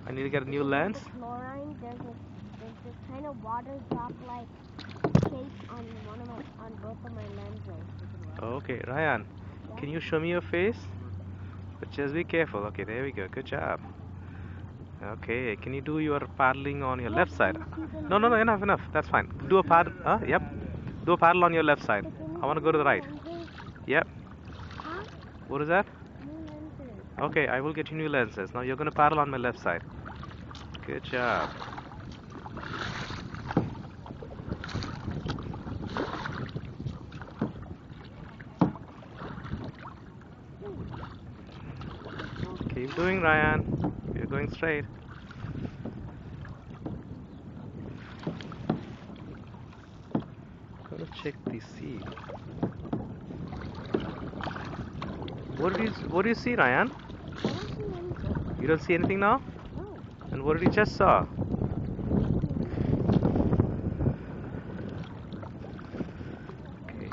I need to get a new With lens. the chlorine, there's this kind of water drop like shape on both of my lenses. Okay, Ryan, Yeah. can you show me your face? But just be careful. Okay, there we go. Good job. Okay, can you do your paddling on your left side? No, no, no, enough, enough. That's fine. Do a paddle. Yep. Do a paddle on your left side. I want to go to the right. Yep. Huh? What is that? New lenses. Okay, I will get you new lenses. Now you're going to paddle on my left side. Good job. Keep doing, Ryan. You're going straight. Gonna check the sea. What do you see, Ryan? I don't see anything. You don't see anything now? No. And what did you just saw? Okay.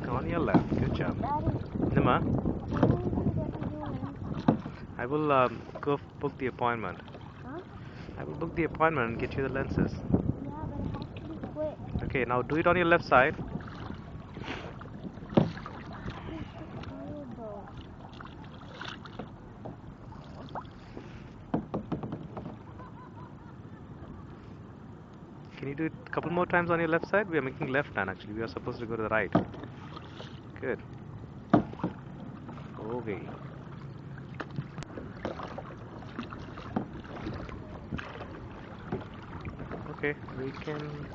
On your left. Good job. Daddy, Nima, when are you gonna get me new lenses? I will go book the appointment. Huh? I will book the appointment and get you the lenses. Yeah, but it has to be quick. Okay, now do it on your left side. I'm so tired though. Can you do it a couple more times on your left side? We are making left turn actually. We are supposed to go to the right. Good. Okay. Okay, we can